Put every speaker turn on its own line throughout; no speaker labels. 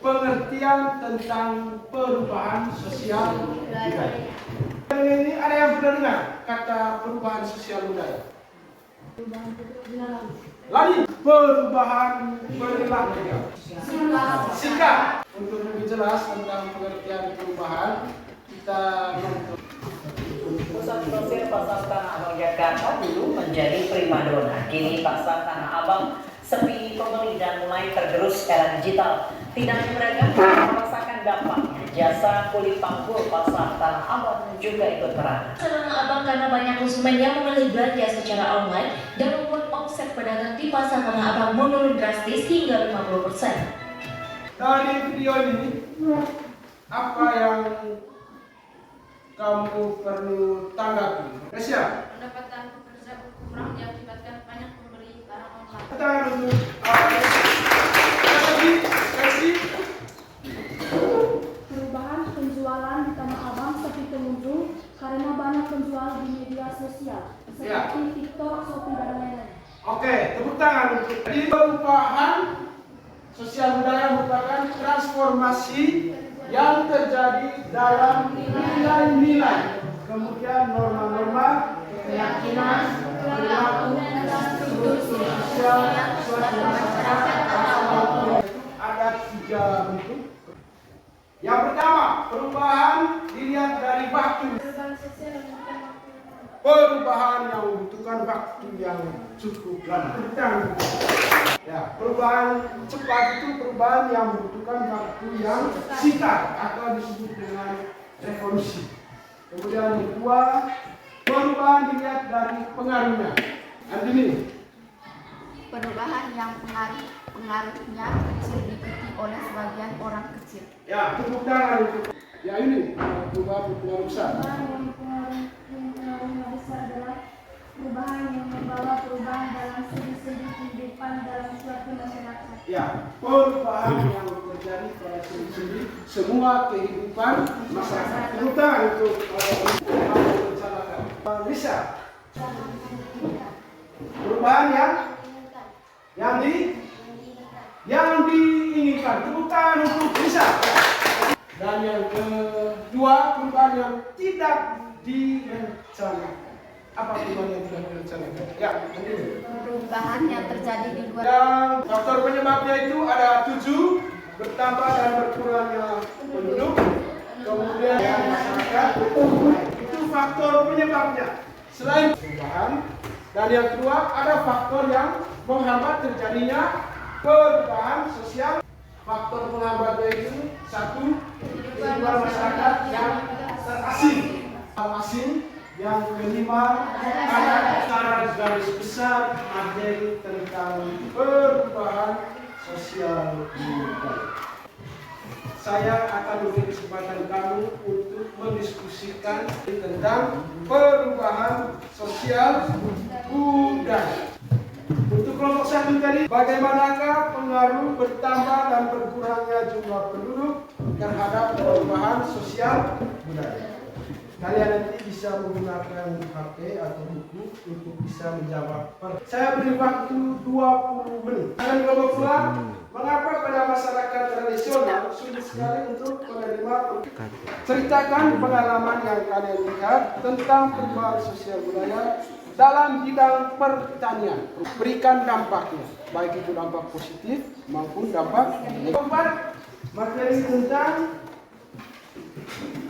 pengertian tentang perubahan sosial budaya. Ini ada yang pernah dengar kata perubahan sosial budaya? Lagi perubahan perilaku. Sikap. Untuk lebih jelas tentang pengertian perubahan, kita nonton.
Pusat grosir Pasar Tanah Abang Jakarta dulu menjadi primadona. Kini Pasar Tanah Abang sepi pembeli dan mulai tergerus era digital. Tidak hanya mereka merasakan dampaknya, jasa kulit panggul Pasar Tanah Abang juga ikut peran.
Tanah Abang karena banyak konsumen yang memilih belanja secara online dan membuat omset pedagang di Pasar Tanah Abang menurun drastis hingga 50%.
Dari video ini, apa yang kamu perlu tanggapi? Resya?
Pendapatan pekerja berkurang diakibatkan banyak pembeli barang online.
Kita untuk kasih
Perubahan penjualan di Tanah Abang seperti pengunjung karena banyak penjual di media sosial seperti TikTok, Shopee, dan lain-lain.
Oke, tepuk tangan untuk perubahan sosial budaya merupakan transformasi yang terjadi dalam nilai-nilai, kemudian norma-norma, keyakinan, perilaku, struktur sosial, suatu masyarakat. Ada 3 bentuk. Yang pertama, perubahan dilihat dari waktu. Perubahan yang membutuhkan waktu yang cukup lama. Ya, perubahan cepat itu perubahan yang membutuhkan waktu yang singkat atau disebut dengan revolusi. Kemudian yang kedua, perubahan dilihat dari pengaruhnya. Andini.
Perubahan yang pengaruhnya kecil diikuti oleh sebagian orang kecil.
Ya, tepuk tangan untuk ya ini perubahan pengaruh besar.
Pengaruhnya besar adalah perubahan yang membawa perubahan dalam segi-segi kehidupan dalam suatu masyarakat.
Ya, perubahan yang terjadi pada segi-segi semua kehidupan masyarakat. Tepuk tangan untuk Lisa. Perubahan yang diinginkan. Tepuk tangan untuk Lisa. Dan yang kedua, perubahan yang tidak direncanakan. Apa perubahan yang tidak direncanakan? Ya, ini.
Perubahan yang terjadi di luar.
Dan faktor penyebabnya itu ada 7, bertambah dan berkurangnya penduduk, kemudian masyarakat, itu faktor penyebabnya. Selain perubahan, dan yang kedua ada faktor yang menghambat terjadinya perubahan sosial. Faktor penghambatnya itu 1, kehidupan masyarakat yang terasing. Asing. Yang kelima, ada secara garis besar materi tentang perubahan sosial budaya. Saya akan memberi kesempatan kamu untuk mendiskusikan tentang perubahan sosial budaya. Untuk kelompok 1 tadi, bagaimanakah pengaruh bertambah dan berkurangnya jumlah penduduk terhadap perubahan sosial budaya? Kalian nanti bisa menggunakan HP atau buku untuk bisa menjawab. Saya beri waktu 20 menit. Kalian kelompok 2, mengapa pada masyarakat tradisional sulit sekali untuk menerima? Ceritakan pengalaman yang kalian lihat tentang perubahan sosial budaya dalam bidang pertanian. Berikan dampaknya, baik itu dampak positif maupun dampak negatif. Keempat, materi tentang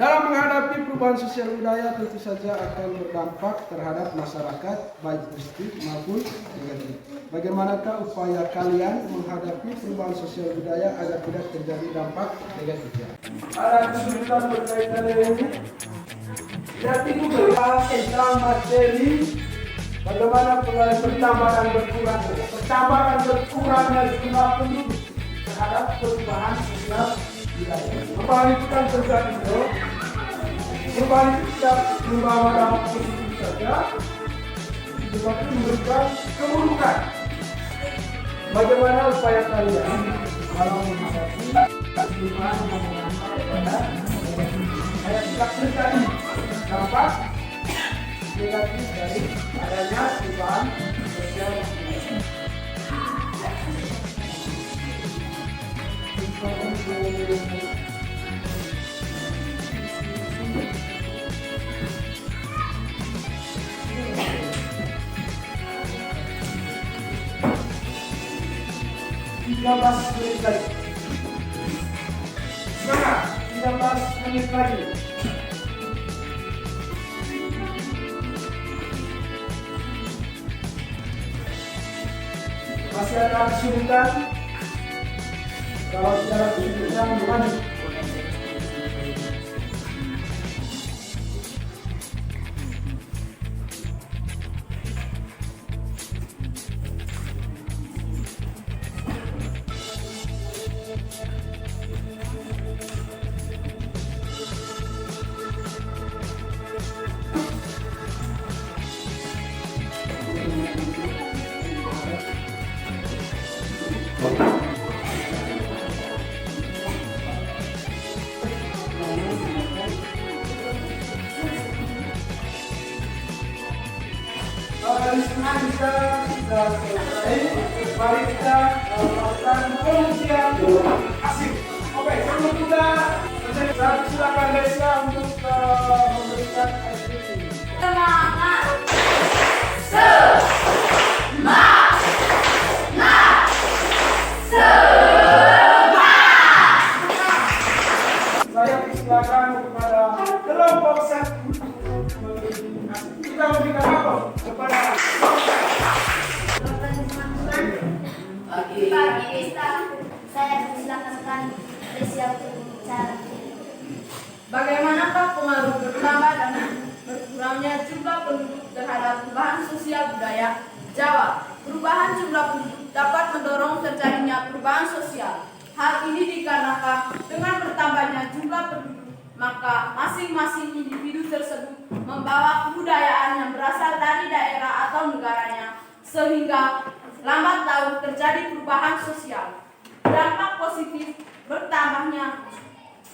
dalam menghadapi perubahan sosial budaya tentu saja akan berdampak terhadap masyarakat baik positif maupun negatif. Bagaimanakah upaya kalian menghadapi perubahan sosial budaya agar tidak terjadi dampak negatifnya? Ada kesulitan berkaitan dengan ini. Jadi membahas tentang materi bagaimana pengaruh bertambah dan berkurangnya jumlah penduduk terhadap perubahan sosial budaya. Perubahan itu kan terjadi, bro. Perubahan itu tidak membawa dampak positif saja, tetapi memberikan keburukan. Bagaimana upaya kalian dalam menghadapi perubahan yang berdampak pada negatif? Saya tidak terjadi dampak negatif dari adanya perubahan sosial budaya. menit lagi. Semangat, 13 menit lagi. Masih ada kesulitan? Kalau tidak ada kesulitan, lanjut. Risma bisa sudah selesai. Mari kita melakukan pengujian asik. Oke, sebelum kita saya silakan Desa untuk memberikan ekspresi.
Semangat.
Saya silakan kepada kelompok satu. Kita memberikan apa kepada
Pagi Desta, saya silakan Desa untuk berbicara.
Bagaimanakah pengaruh bertambah dan berkurangnya jumlah penduduk terhadap perubahan sosial budaya? Jawab, perubahan jumlah penduduk dapat mendorong terjadinya perubahan sosial. Hal ini dikarenakan dengan bertambahnya jumlah penduduk, maka masing-masing individu tersebut membawa kebudayaan yang berasal dari daerah atau negaranya, sehingga lambat laun terjadi perubahan sosial. Dampak positif bertambahnya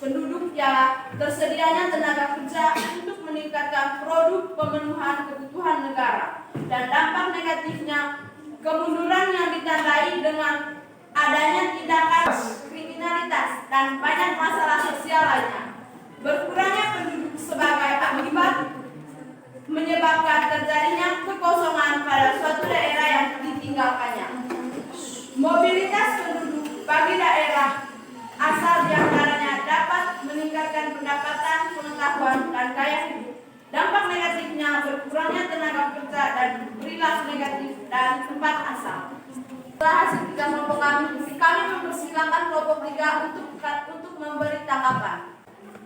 penduduk ialah tersedianya tenaga kerja untuk meningkatkan produk pemenuhan kebutuhan negara, dan dampak negatifnya kemunduran yang ditandai dengan adanya tindakan kriminalitas dan banyak masalah sosial lainnya. Berkurangnya penduduk sebagai akibat menyebabkan terjadinya kekosongan pada suatu daerah yang ditinggalkannya. Mobilitas penduduk bagi daerah asal diantaranya dapat meningkatkan pendapatan, pengetahuan, dan gaya hidup. Dampak negatifnya berkurangnya tenaga kerja dan perilaku negatif dan tempat asal. Setelah hasil 3 kelompok kami mempersilakan kelompok 3 untuk memberi tanggapan.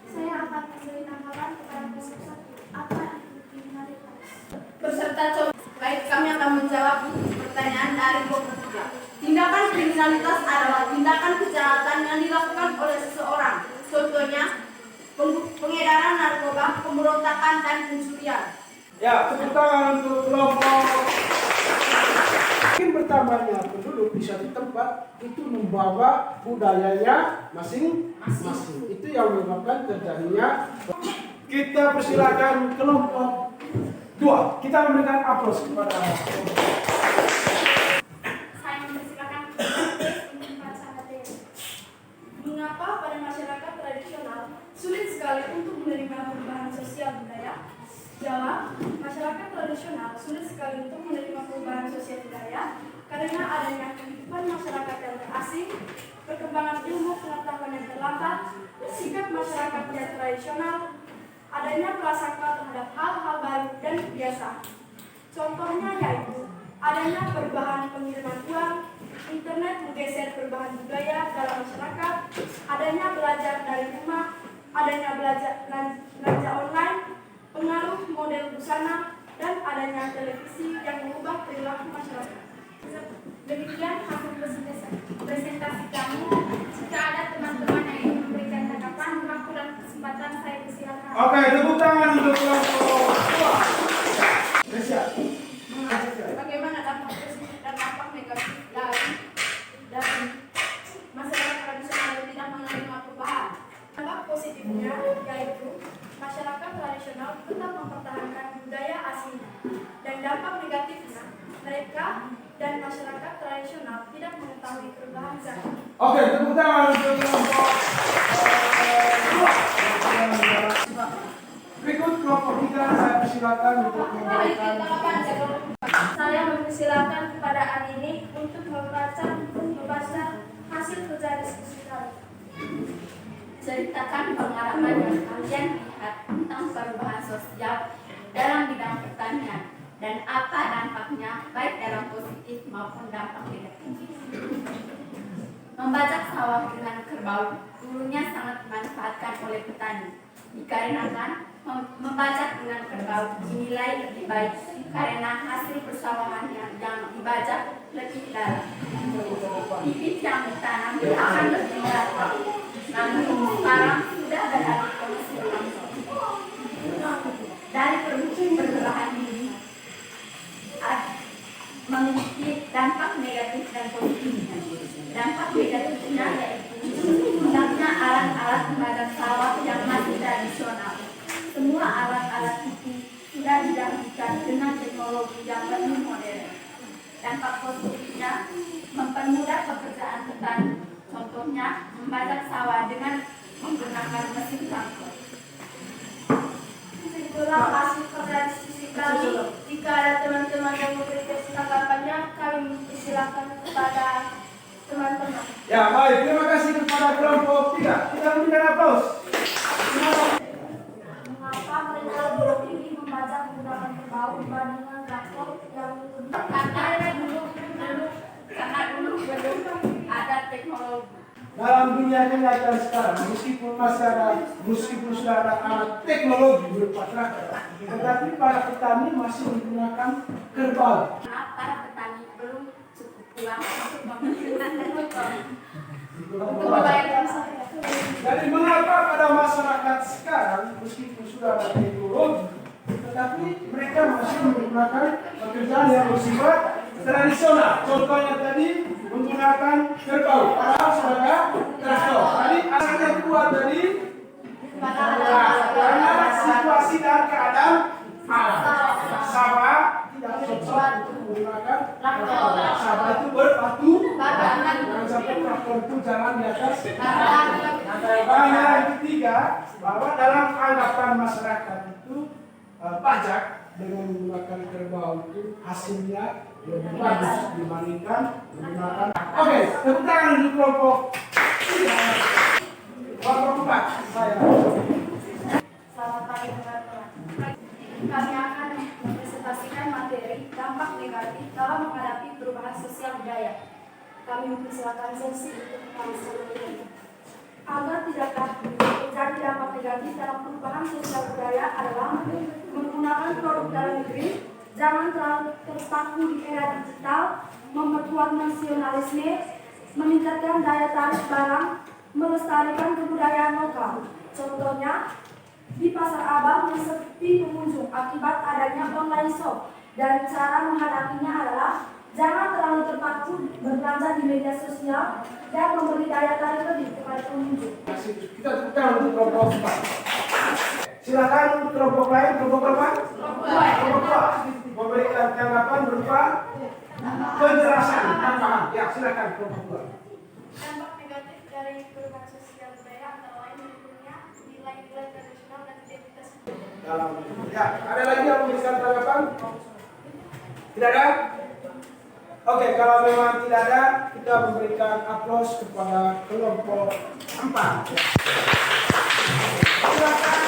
Saya akan memberi tanggapan kepada kelompok 1. Apa itu kriminalitas?
Peserta coba, baik, kami akan menjawab pertanyaan dari kelompok 3. Tindakan kriminalitas adalah tindakan kejahatan yang dilakukan oleh seseorang. Contohnya, pengedaran narkoba, pemberontakan, dan pencurian.
Ya, tepuk tangan untuk kelompok. Mungkin bertambahnya penduduk di suatu tempat itu membawa budayanya masing-masing. Itu yang menyebabkan terjadinya. Kita persilakan kelompok 2. Kita memberikan aplaus kepada kelompok.
Saya mempersilakan untuk sahabat.
Mengapa pada masyarakat tradisional sulit sekali untuk menerima perubahan sosial budaya? Jawab, masyarakat tradisional sulit sekali untuk menerima perubahan sosial budaya karena adanya kehidupan masyarakat yang terasing, perkembangan ilmu pengetahuan yang terlambat, sikap masyarakat yang tradisional, adanya prasangka terhadap hal-hal baru dan biasa. Contohnya yaitu adanya perubahan pengiriman uang, internet menggeser perubahan budaya dalam masyarakat, adanya belajar dari rumah, adanya belanja online, pengaruh model busana, dan adanya televisi yang mengubah perilaku masyarakat.
Demikian hasil presentasi kami. Jika ada teman-teman yang ingin memberikan tanggapan, waktu dan kesempatan saya persilakan.
Oke, tepuk tangan untuk kelompok 2. Desa.
Bagaimana dampak positif dan dampak negatif dari masyarakat tradisional yang tidak menerima perubahan?
Dampak positifnya yaitu masyarakat tradisional tetap mempertahankan budaya aslinya, dan dampak negatifnya mereka dan masyarakat tradisional tidak mengetahui perubahan zaman.
Oke, tepuk tangan untuk kelompok dua. Berikut kelompok 3, saya persilakan untuk memberikan.
Saya mempersilakan kepada Anini untuk membaca hasil kerja diskusi kami.
Ceritakan pengalaman yang kalian lihat tentang perubahan sosial dalam bidang pertanian dan apa dampaknya baik dalam positif maupun dampak negatif. Membajak sawah dengan kerbau dulunya sangat dimanfaatkan oleh petani dikarenakan membajak dengan kerbau dinilai lebih baik karena hasil persawahan yang dibajak lebih dalam. Bibit yang ditanam akan lebih merata. Namun sekarang sudah beralih ke musim langsung. Dari perubahan ini memiliki dampak negatif dan positif. Dampak negatifnya yaitu hilangnya alat-alat membajak sawah yang masih tradisional. Semua alat-alat itu sudah digantikan dengan teknologi yang lebih modern. Dampak positifnya mempermudah pekerjaan petani. Contohnya membajak sawah dengan menggunakan mesin traktor.
Itulah hasil kerja diskusi kami. Jika ada teman-teman yang memberikan tanggapannya, kami mempersilakan kepada teman-teman.
Ya, baik. Terima kasih kepada kelompok 3. Kita berikan aplaus.
Mengapa mereka memilih membajak menggunakan kerbau dibandingkan traktor yang lebih?
Karena dulu belum ada teknologi.
Dalam dunia kenyataan sekarang, meskipun sudah ada alat teknologi berupa traktor, tetapi para petani masih menggunakan kerbau.
Karena para petani belum cukup uang untuk membeli
Jadi mengapa pada masyarakat sekarang, meskipun sudah ada teknologi, tetapi mereka masih menggunakan pekerjaan yang bersifat tradisional. Contohnya tadi menggunakan kerbau, padahal sudah ada traktor. Tadi asalnya kuat tadi karena situasi dan keadaan alam. Sawah tidak cocok untuk menggunakan traktor. Sawah itu berpatu, jangan sampai traktor itu jalan di atas. Bahaya yang ketiga, bahwa dalam anggapan masyarakat itu pajak dengan menggunakan kerbau itu hasilnya lebih bagus dibandingkan menggunakan. Oke, tepuk tangan untuk kelompok 4. Saya.
Selamat pagi teman-teman. Kami akan mempresentasikan materi dampak negatif dalam menghadapi perubahan sosial budaya. Kami mempersilakan sesi untuk menjelaskan ini. Agar tidak terjadi dampak negatif dalam perubahan sosial budaya adalah menggunakan produk dalam negeri, jangan terlalu terpaku di era digital, memperkuat nasionalisme, meningkatkan daya tarik barang, melestarikan kebudayaan lokal. Contohnya, di pasar Abang yang sepi pengunjung akibat adanya online shop, dan cara menghadapinya adalah jangan terlalu terpaku berbelanja di media sosial dan memberi daya tarik lebih kepada pengunjung.
Kita tepuk tangan untuk kelompok 4. Silakan untuk kelompok lain, kelompok berapa? Kelompok 2. Memberikan tanggapan berupa penjelasan dan paham. Ya, silakan kelompok 2.
Dampak negatif dari perubahan sosial budaya antara lain menurunnya nilai-nilai tradisional dan identitas.
Ya, ada lagi yang memberikan tanggapan? Tidak ada? Oke, kalau memang tidak ada, kita memberikan aplaus kepada kelompok 4. Silakan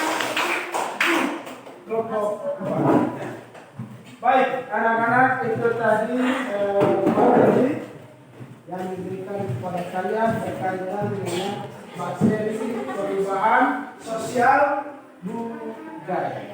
kelompok 4. Baik, anak-anak, itu tadi materi yang diberikan kepada kalian berkaitan dengan materi perubahan sosial budaya.